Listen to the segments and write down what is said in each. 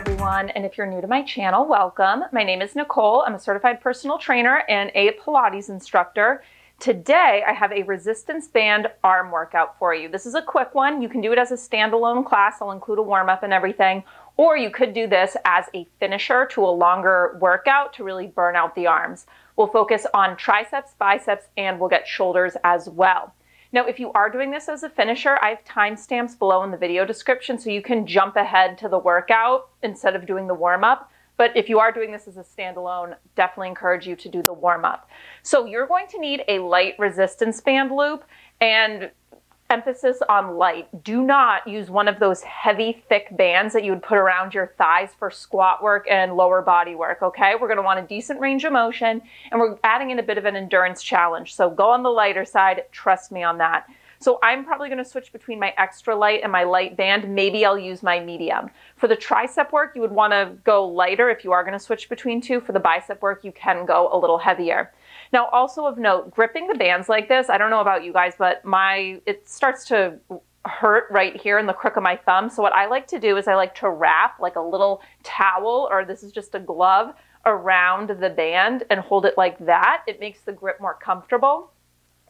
everyone, and if you're new to my channel, welcome. My name is Nicole. I'm a certified personal trainer and a Pilates instructor. Today, I have a resistance band arm workout for you. This is a quick one. You can do it as a standalone class. I'll include a warm-up and everything, or you could do this as a finisher to a longer workout to really burn out the arms. We'll focus on triceps, biceps, and we'll get shoulders as well. Now, if you are doing this as a finisher, I have timestamps below in the video description so you can jump ahead to the workout instead of doing the warm-up. But if you are doing this as a standalone, definitely encourage you to do the warm-up. So you're going to need a light resistance band loop, and emphasis on light. Do not use one of those heavy, thick bands that you would put around your thighs for squat work and lower body work, okay? We're gonna want a decent range of motion, and we're adding in a bit of an endurance challenge. So go on the lighter side, trust me on that. So I'm probably gonna switch between my extra light and my light band. Maybe I'll use my medium. For the tricep work, you would wanna go lighter if you are gonna switch between two. For the bicep work, you can go a little heavier. Now, also of note, gripping the bands like this, I don't know about you guys, but it starts to hurt right here in the crook of my thumb. So what I like to do is I like to wrap like a little towel, or this is just a glove, around the band and hold it like that. It makes the grip more comfortable.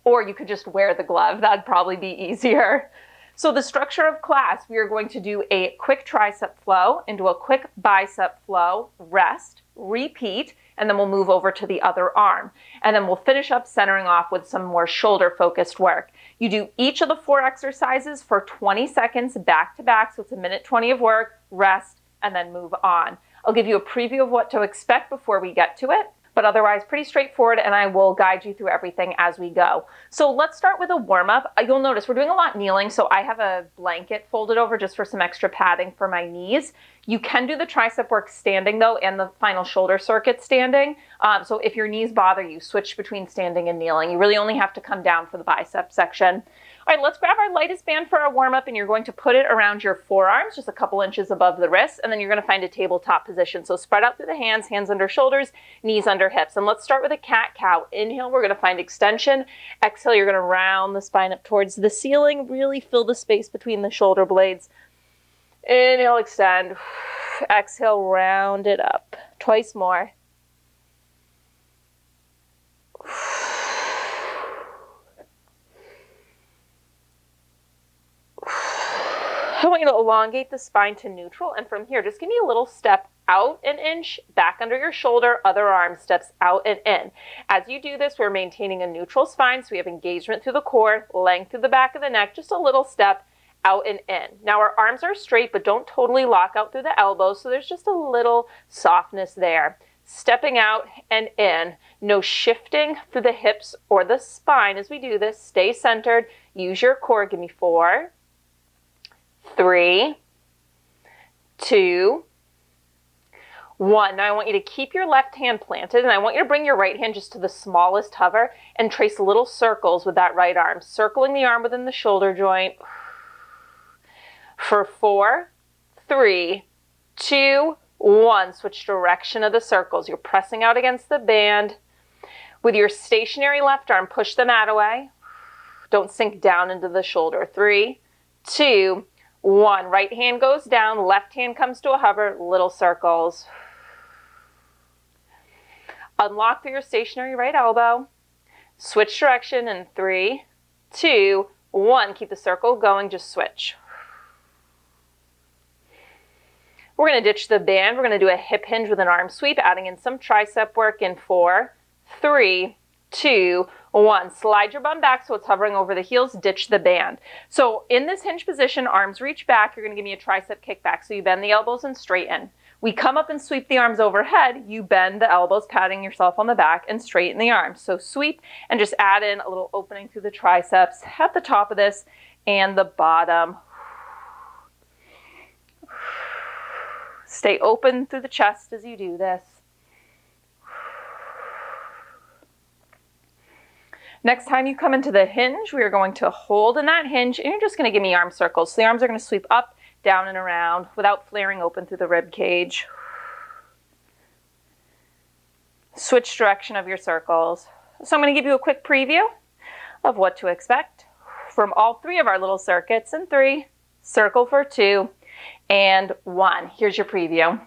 Or you could just wear the glove. That'd probably be easier. So the structure of class, we are going to do a quick tricep flow into a quick bicep flow, rest, repeat, and then we'll move over to the other arm. And then we'll finish up centering off with some more shoulder-focused work. You do each of the 4 exercises for 20 seconds back to back, so it's 1:20 of work, rest, and then move on. I'll give you a preview of what to expect before we get to it, but otherwise pretty straightforward, and I will guide you through everything as we go. So let's start with a warm-up. You'll notice we're doing a lot kneeling, so I have a blanket folded over just for some extra padding for my knees. You can do the tricep work standing though, and the final shoulder circuit standing. So if your knees bother you, switch between standing and kneeling. You really only have to come down for the bicep section. All right, let's grab our lightest band for our warm-up, and you're going to put it around your forearms, just a couple inches above the wrist, and then you're going to find a tabletop position. So spread out through the hands, hands under shoulders, knees under hips. And let's start with a cat-cow. Inhale, we're going to find extension. Exhale, you're going to round the spine up towards the ceiling. Really fill the space between the shoulder blades. Inhale, extend. Exhale, round it up. Twice more. I want you to elongate the spine to neutral, and from here, just give me a little step out an inch, back under your shoulder, other arm steps out and in. As you do this, we're maintaining a neutral spine, so we have engagement through the core, length through the back of the neck, just a little step out and in. Now our arms are straight, but don't totally lock out through the elbows, so there's just a little softness there. Stepping out and in, no shifting through the hips or the spine as we do this. Stay centered, use your core. Give me 4, 3, 2, 1. Now I want you to keep your left hand planted, and I want you to bring your right hand just to the smallest hover and trace little circles with that right arm, circling the arm within the shoulder joint. For 4, 3, 2, 1. Switch direction of the circles. You're pressing out against the band. With your stationary left arm, push the mat away. Don't sink down into the shoulder. 3, 2, 1. Right hand goes down, left hand comes to a hover, little circles. Unlock through your stationary right elbow. Switch direction in 3, 2, 1. Keep the circle going, just switch. We're going to ditch the band. We're going to do a hip hinge with an arm sweep, adding in some tricep work in 4, 3, 2, 1. Slide your bum back so it's hovering over the heels. Ditch the band. So in this hinge position, arms reach back. You're going to give me a tricep kickback. So you bend the elbows and straighten. We come up and sweep the arms overhead. You bend the elbows, patting yourself on the back, and straighten the arms. So sweep and just add in a little opening through the triceps at the top of this and the bottom. Stay open through the chest as you do this. Next time you come into the hinge, we are going to hold in that hinge, and you're just going to give me arm circles. So the arms are going to sweep up, down, and around without flaring open through the rib cage. Switch direction of your circles. So I'm going to give you a quick preview of what to expect from all 3 of our little circuits. In 3, circle for 2, and 1. Here's your preview.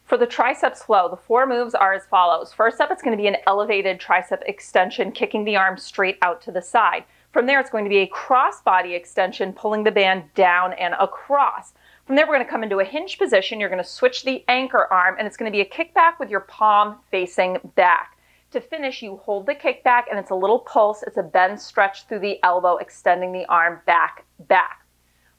For the triceps flow, the 4 moves are as follows. First up, it's going to be an elevated tricep extension, kicking the arm straight out to the side. From there, it's going to be a crossbody extension, pulling the band down and across. From there, we're going to come into a hinge position. You're going to switch the anchor arm, and it's going to be a kickback with your palm facing back. To finish, you hold the kickback, and it's a little pulse. It's a bend stretch through the elbow, extending the arm back.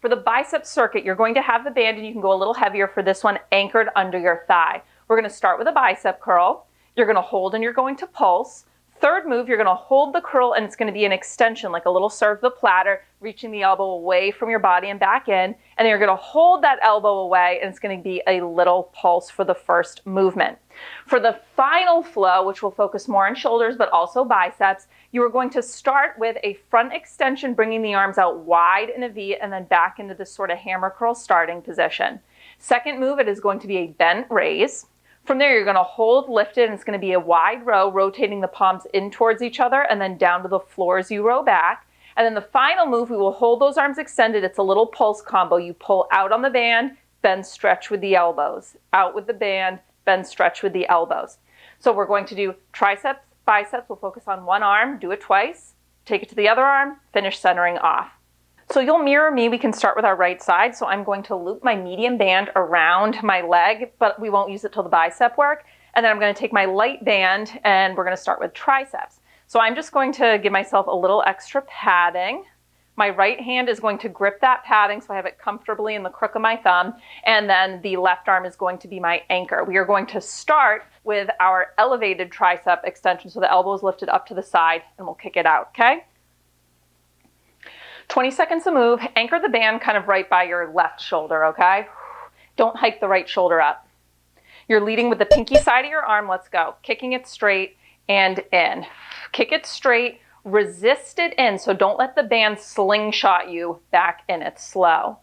For the bicep circuit, you're going to have the band, and you can go a little heavier for this one, anchored under your thigh. We're going to start with a bicep curl. You're going to hold, and you're going to pulse. Third move, you're going to hold the curl, and it's going to be an extension, like a little serve the platter, reaching the elbow away from your body and back in. And then you're going to hold that elbow away, and it's going to be a little pulse for the first movement. For the final flow, which will focus more on shoulders but also biceps, you are going to start with a front extension, bringing the arms out wide in a V and then back into this sort of hammer curl starting position. Second move, it is going to be a bent raise. From there, you're going to hold lifted, and it's going to be a wide row, rotating the palms in towards each other and then down to the floor as you row back. And then the final move, we will hold those arms extended. It's a little pulse combo. You pull out on the band, bend, stretch with the elbows. Out with the band, bend, stretch with the elbows. So we're going to do triceps, biceps. We'll focus on one arm, do it twice, take it to the other arm, finish centering off. So you'll mirror me. We can start with our right side. So I'm going to loop my medium band around my leg, but we won't use it till the bicep work. And then I'm going to take my light band, and we're going to start with triceps. So I'm just going to give myself a little extra padding. My right hand is going to grip that padding so I have it comfortably in the crook of my thumb. And then the left arm is going to be my anchor. We are going to start with our elevated tricep extension. So the elbow is lifted up to the side, and we'll kick it out, okay? 20 seconds to move. Anchor the band kind of right by your left shoulder, okay? Don't hike the right shoulder up. You're leading with the pinky side of your arm. Let's go. Kicking it straight and in. Kick it straight. Resist it in. So don't let the band slingshot you back in. It's slow.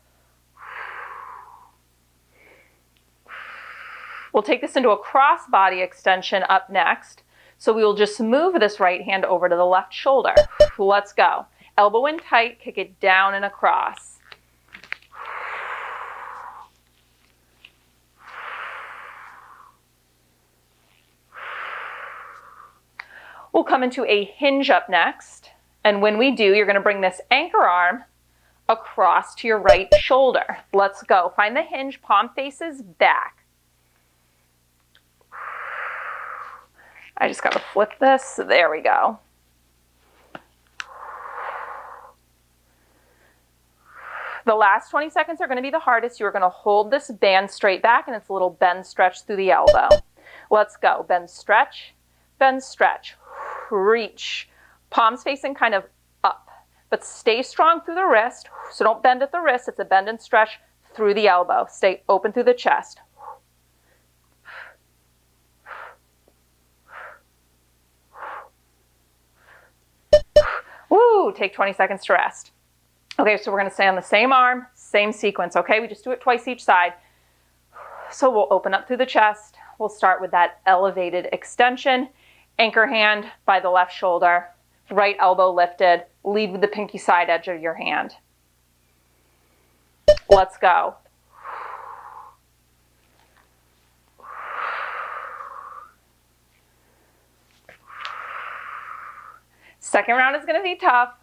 We'll take this into a crossbody extension up next. So we will just move this right hand over to the left shoulder. Let's go. Elbow in tight, kick it down and across. We'll come into a hinge up next. And when we do, you're going to bring this anchor arm across to your right shoulder. Let's go. Find the hinge, palm faces back. I just got to flip this. There we go. The last 20 seconds are going to be the hardest. You're going to hold this band straight back, and it's a little bend stretch through the elbow. Let's go. Bend stretch, reach. Palms facing kind of up, but stay strong through the wrist. So don't bend at the wrist. It's a bend and stretch through the elbow. Stay open through the chest. Woo! Take 20 seconds to rest. Okay, so we're going to stay on the same arm, same sequence, okay? We just do it twice each side. So we'll open up through the chest. We'll start with that elevated extension. Anchor hand by the left shoulder, right elbow lifted. Lead with the pinky side edge of your hand. Let's go. Second round is going to be tough,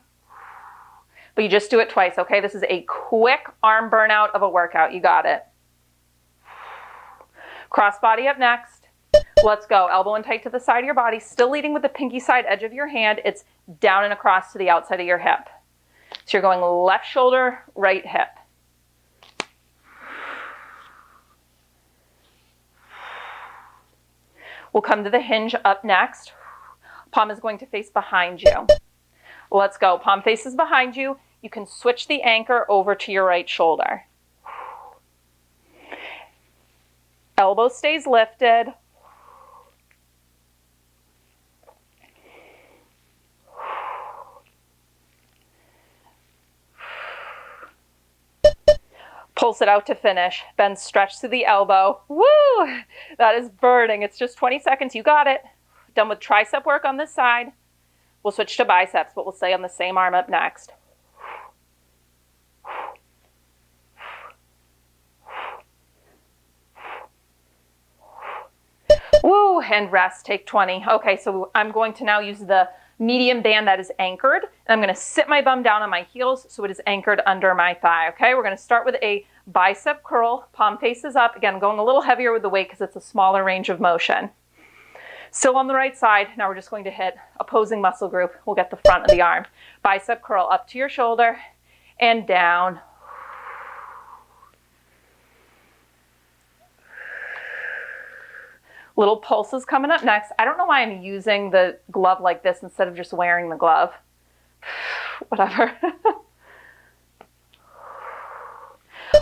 but you just do it twice, okay? This is a quick arm burnout of a workout. You got it. Crossbody up next. Let's go. Elbow in tight to the side of your body, still leading with the pinky side edge of your hand. It's down and across to the outside of your hip. So you're going left shoulder, right hip. We'll come to the hinge up next. Palm is going to face behind you. Let's go. Palm faces behind you. You can switch the anchor over to your right shoulder. Elbow stays lifted. Pulse it out to finish. Bend, stretch to the elbow. Woo! That is burning. It's just 20 seconds. You got it. Done with tricep work on this side. We'll switch to biceps, but we'll stay on the same arm up next. and rest, take 20. Okay, so I'm going to now use the medium band that is anchored, and I'm going to sit my bum down on my heels so it is anchored under my thigh. Okay, we're going to start with a bicep curl, palm faces up. Again, going a little heavier with the weight because it's a smaller range of motion. Still on the right side, now we're just going to hit opposing muscle group. We'll get the front of the arm. Bicep curl up to your shoulder and down. Little pulses coming up next. I don't know why I'm using the glove like this instead of just wearing the glove. Whatever.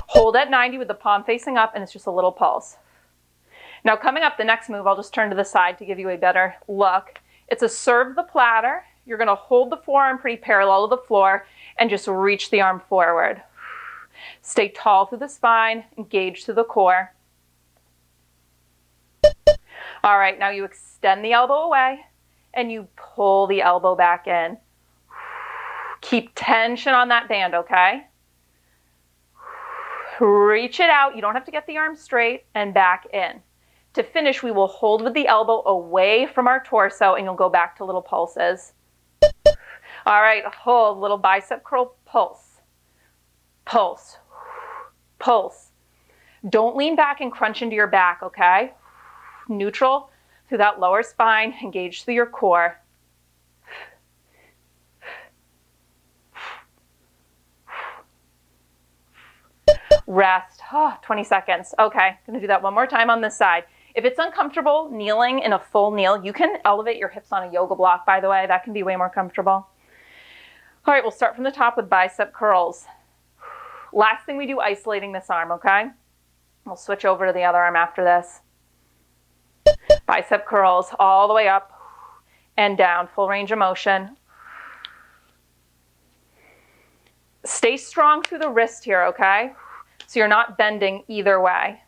Hold at 90 with the palm facing up, and it's just a little pulse. Now coming up, the next move, I'll just turn to the side to give you a better look. It's a serve the platter. You're going to hold the forearm pretty parallel to the floor and just reach the arm forward. Stay tall through the spine, engage through the core. All right, now you extend the elbow away and you pull the elbow back in. Keep tension on that band, okay? Reach it out. You don't have to get the arm straight, and back in. To finish, we will hold with the elbow away from our torso, and you'll go back to little pulses. All right, hold, little bicep curl, pulse, pulse, pulse. Don't lean back and crunch into your back, okay? Neutral through that lower spine, engage through your core. Rest, 20 seconds. Okay, gonna do that one more time on this side. If it's uncomfortable kneeling in a full kneel, you can elevate your hips on a yoga block, by the way. That can be way more comfortable. All right, we'll start from the top with bicep curls. Last thing we do, isolating this arm, okay? We'll switch over to the other arm after this. Bicep curls all the way up and down, full range of motion. Stay strong through the wrist here, okay? So you're not bending either way.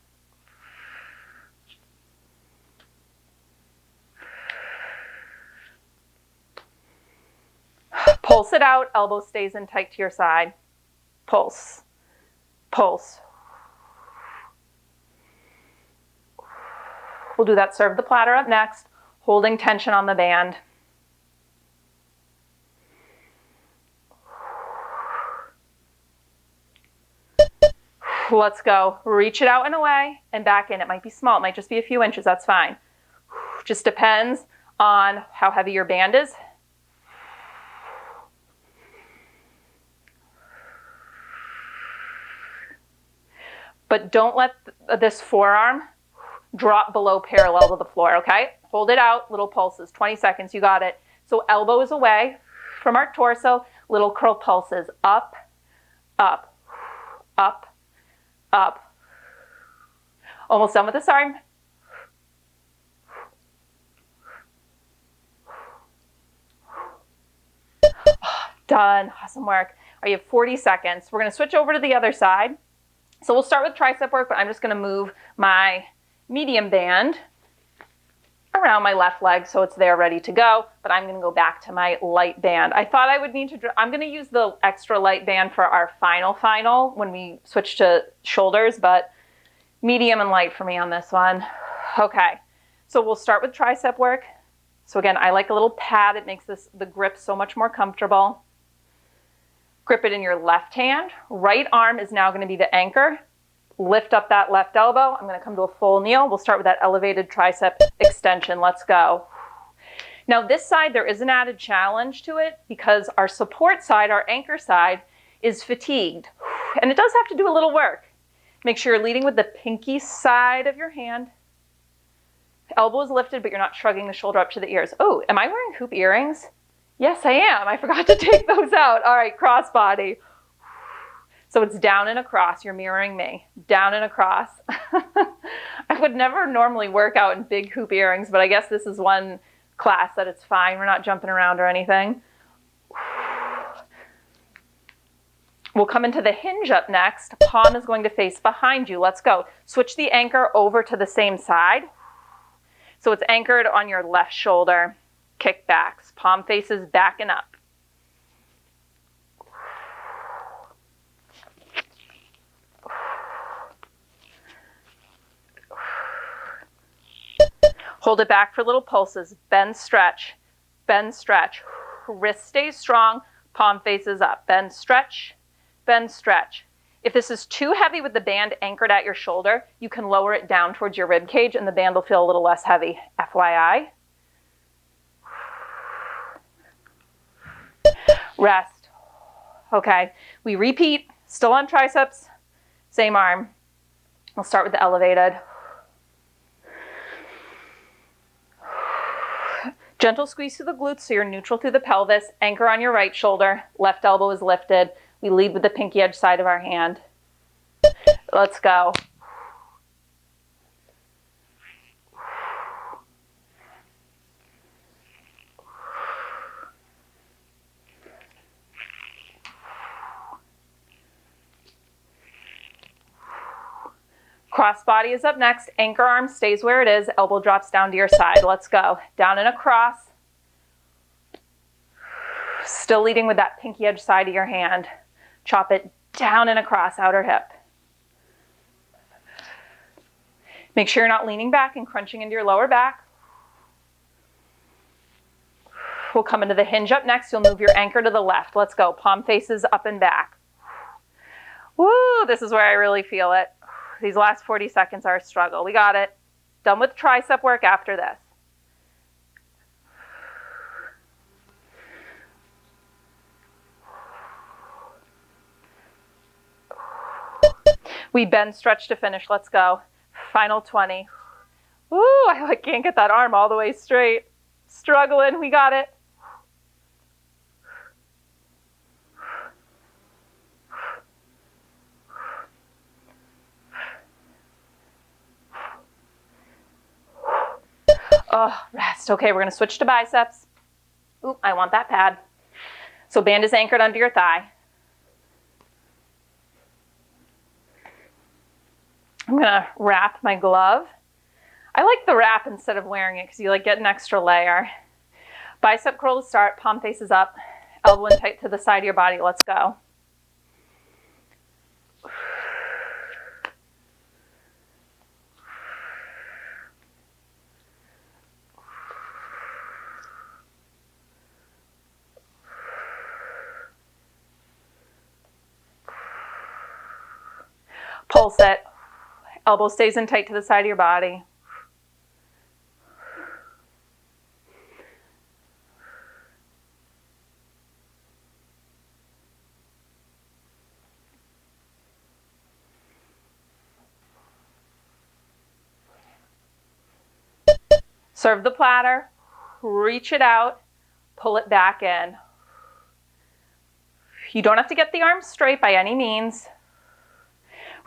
Pulse it out, elbow stays in tight to your side. Pulse, pulse. We'll do that serve the platter up next, holding tension on the band. Let's go. Reach it out and away and back in. It might be small. It might just be a few inches. That's fine. Just depends on how heavy your band is. But don't let this forearm drop below parallel to the floor, okay? Hold it out, little pulses, 20 seconds, you got it. So elbow is away from our torso, little curl pulses, up, up, up, up. Almost done with this arm. Done, awesome work. All right, you have 40 seconds. We're gonna switch over to the other side. So we'll start with tricep work, but I'm just gonna move my medium band around my left leg so it's there ready to go, but I'm gonna go back to my light band. I thought I would need to, I'm gonna use the extra light band for our final when we switch to shoulders, but medium and light for me on this one. Okay, so we'll start with tricep work. So again, I like a little pad. It makes the grip so much more comfortable. Grip it in your left hand. Right arm is now gonna be the anchor. Lift up that left elbow. I'm going to come to a full kneel. We'll start with that elevated tricep extension. Let's go. Now this side, there is an added challenge to it because our support side, our anchor side, is fatigued. And it does have to do a little work. Make sure you're leading with the pinky side of your hand. Elbow is lifted, but you're not shrugging the shoulder up to the ears. Oh, am I wearing hoop earrings? Yes, I am. I forgot to take those out. All right, crossbody. So it's down and across. You're mirroring me. Down and across. I would never normally work out in big hoop earrings, but I guess this is one class that it's fine. We're not jumping around or anything. We'll come into the hinge up next. Palm is going to face behind you. Let's go. Switch the anchor over to the same side. So it's anchored on your left shoulder. Kickbacks. Palm faces back and up. Hold it back for little pulses. Bend, stretch, bend, stretch. Wrist stays strong, palm faces up. Bend, stretch, bend, stretch. If this is too heavy with the band anchored at your shoulder, you can lower it down towards your rib cage and the band will feel a little less heavy. FYI. Rest. Okay, we repeat, still on triceps, same arm. We'll start with the elevated. Gentle squeeze through the glutes so you're neutral through the pelvis. Anchor on your right shoulder. Left elbow is lifted. We lead with the pinky edge side of our hand. Let's go. Crossbody is up next. Anchor arm stays where it is. Elbow drops down to your side. Let's go. Down and across. Still leading with that pinky edge side of your hand. Chop it down and across, outer hip. Make sure you're not leaning back and crunching into your lower back. We'll come into the hinge up next. You'll move your anchor to the left. Let's go. Palm faces up and back. Woo, this is where I really feel it. These last 40 seconds are a struggle. We got it. Done with tricep work after this. We bend, stretch to finish. Let's go. Final 20. Woo, I can't get that arm all the way straight. Struggling. We got it. Oh, rest. Okay, we're going to switch to biceps. Oop, I want that pad. So band is anchored under your thigh. I'm going to wrap my glove. I like the wrap instead of wearing it because you like get an extra layer. Bicep curl to start, palm faces up, elbow in tight to the side of your body. Let's go. Pulse it. Elbow stays in tight to the side of your body. Serve the platter, reach it out, pull it back in. You don't have to get the arms straight by any means.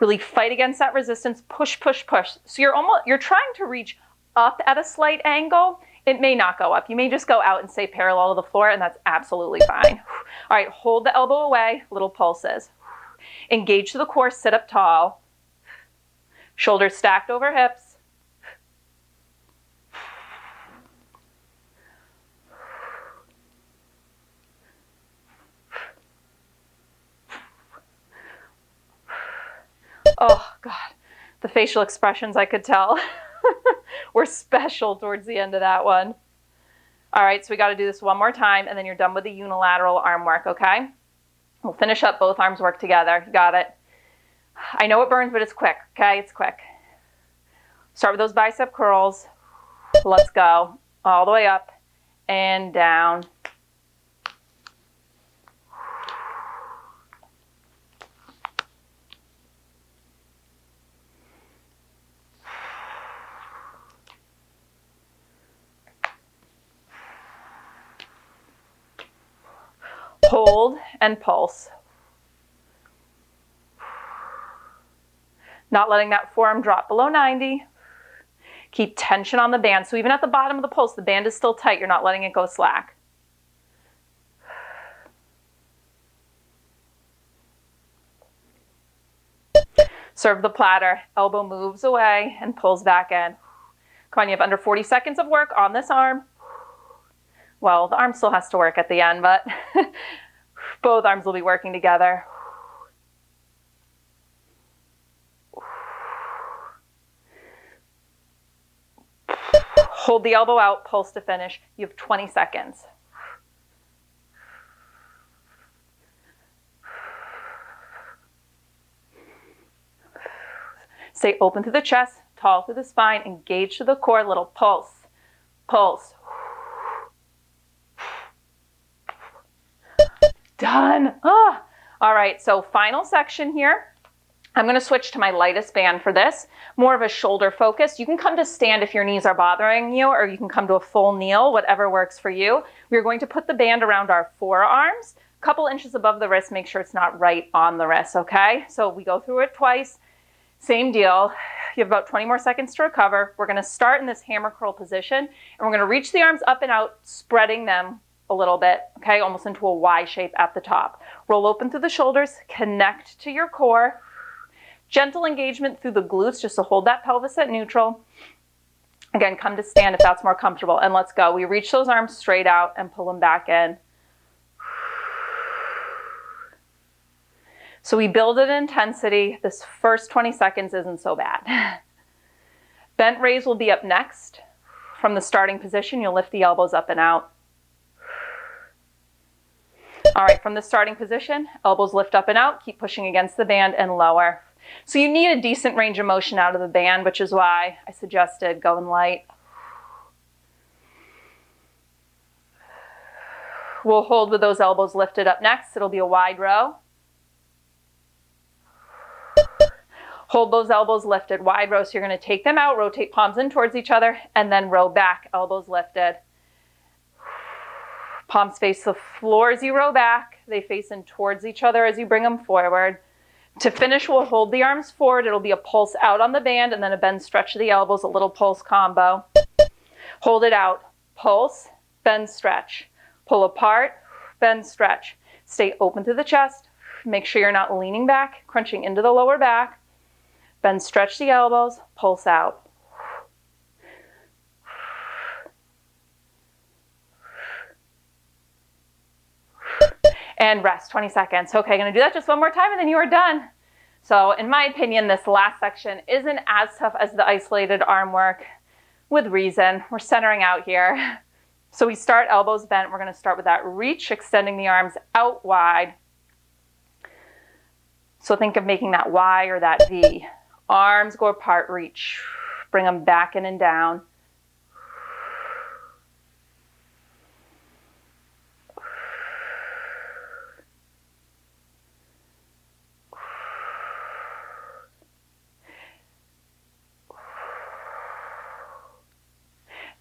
Really fight against that resistance, push, push, push. So you're trying to reach up at a slight angle. It may not go up. You may just go out and stay parallel to the floor, and that's absolutely fine. All right, hold the elbow away, little pulses. Engage to the core, sit up tall. Shoulders stacked over hips. Oh, God, the facial expressions I could tell were special towards the end of that one. All right, so we got to do this one more time, and then you're done with the unilateral arm work, okay? We'll finish up, both arms work together. You got it. I know it burns, but it's quick, okay? It's quick. Start with those bicep curls. Let's go. All the way up and down. Hold and pulse. Not letting that forearm drop below 90. Keep tension on the band. So even at the bottom of the pulse, the band is still tight. You're not letting it go slack. Serve the platter. Elbow moves away and pulls back in. Come on, you have under 40 seconds of work on this arm. Well, the arm still has to work at the end, but both arms will be working together. Hold the elbow out, pulse to finish. You have 20 seconds. Stay open through the chest, tall through the spine, engage to the core, little pulse, pulse. Done. Ah. All right, so final section here. I'm going to switch to my lightest band for this, more of a shoulder focus. You can come to stand if your knees are bothering you, or you can come to a full kneel, whatever works for you. We're going to put the band around our forearms, a couple inches above the wrist, make sure it's not right on the wrist, okay? So we go through it twice. Same deal. You have about 20 more seconds to recover. We're going to start in this hammer curl position, and we're going to reach the arms up and out, spreading them a little bit, okay, almost into a Y shape at the top. Roll open through the shoulders, connect to your core. Gentle engagement through the glutes just to hold that pelvis at neutral. Again, come to stand if that's more comfortable, and let's go. We reach those arms straight out and pull them back in. So we build an intensity. This first 20 seconds isn't so bad. Bent raise will be up next. From the starting position, you'll lift the elbows up and out. All right, from the starting position, elbows lift up and out. Keep pushing against the band and lower. So you need a decent range of motion out of the band, which is why I suggested going light. We'll hold with those elbows lifted up next. It'll be a wide row. Hold those elbows lifted, wide row. So you're going to take them out, rotate palms in towards each other, and then row back, elbows lifted. Palms face the floor as you row back. They face in towards each other as you bring them forward. To finish, we'll hold the arms forward. It'll be a pulse out on the band, and then a bend stretch of the elbows, a little pulse combo. Hold it out. Pulse, bend, stretch. Pull apart, bend, stretch. Stay open through the chest. Make sure you're not leaning back, crunching into the lower back. Bend, stretch the elbows, pulse out. And rest, 20 seconds. Okay, I'm gonna do that just one more time and then you are done. So in my opinion, this last section isn't as tough as the isolated arm work, with reason. We're centering out here. So we start elbows bent. We're gonna start with that reach, extending the arms out wide. So think of making that Y or that V. Arms go apart, reach. Bring them back in and down.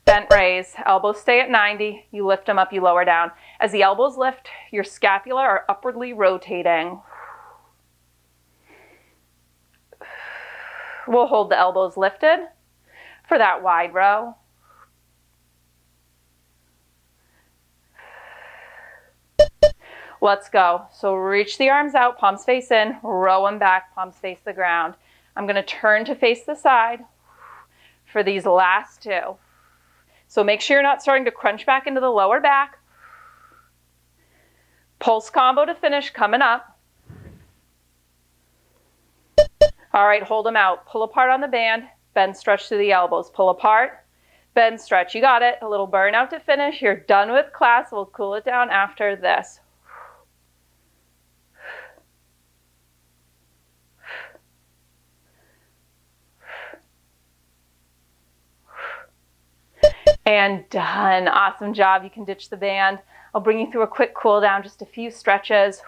Bent raise, elbows stay at 90, you lift them up, you lower down. As the elbows lift, your scapula are upwardly rotating. We'll hold the elbows lifted for that wide row. Let's go. So reach the arms out, palms face in, row them back, palms face the ground. I'm going to turn to face the side for these last two. So make sure you're not starting to crunch back into the lower back. Pulse combo to finish coming up. All right, hold them out. Pull apart on the band, bend, stretch through the elbows. Pull apart, bend, stretch. You got it. A little burnout to finish. You're done with class. We'll cool it down after this. And done. Awesome job. You can ditch the band. I'll bring you through a quick cool down, just a few stretches.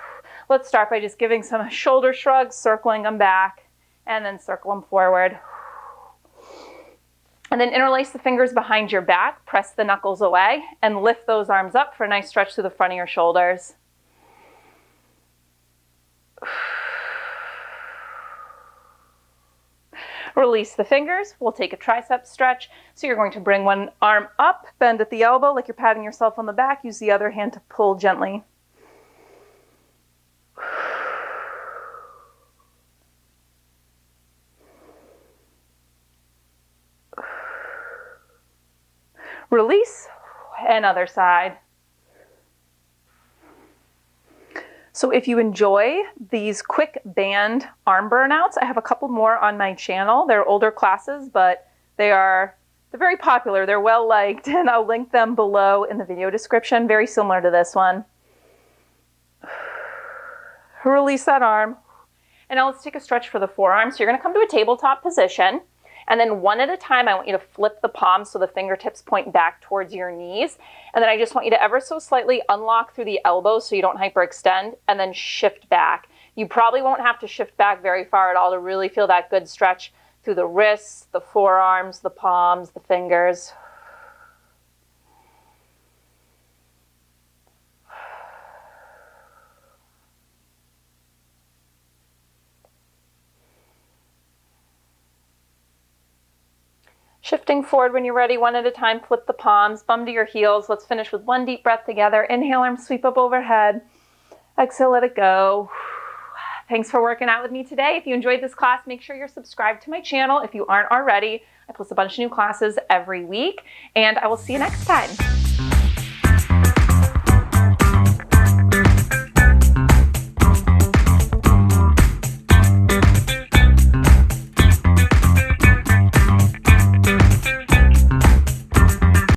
Let's start by just giving some shoulder shrugs, circling them back, and then circle them forward. And then interlace the fingers behind your back, press the knuckles away, and lift those arms up for a nice stretch through the front of your shoulders. Release the fingers. We'll take a triceps stretch. So you're going to bring one arm up, bend at the elbow like you're patting yourself on the back. Use the other hand to pull gently. Release, and other side. So if you enjoy these quick band arm burnouts, I have a couple more on my channel. They're older classes, but they are They're very popular, they're well liked, and I'll link them below in the video description. Very similar to this one. Release that arm. And now let's take a stretch for the forearm. So you're gonna come to a tabletop position, and then one at a time, I want you to flip the palms so the fingertips point back towards your knees. And then I just want you to ever so slightly unlock through the elbows so you don't hyperextend, and then shift back. You probably won't have to shift back very far at all to really feel that good stretch through the wrists, the forearms, the palms, the fingers. Shifting forward when you're ready, one at a time, flip the palms, bum to your heels. Let's finish with one deep breath together. Inhale, arms sweep up overhead. Exhale, let it go. Thanks for working out with me today. If you enjoyed this class, make sure you're subscribed to my channel if you aren't already. I post a bunch of new classes every week, and I will see you next time.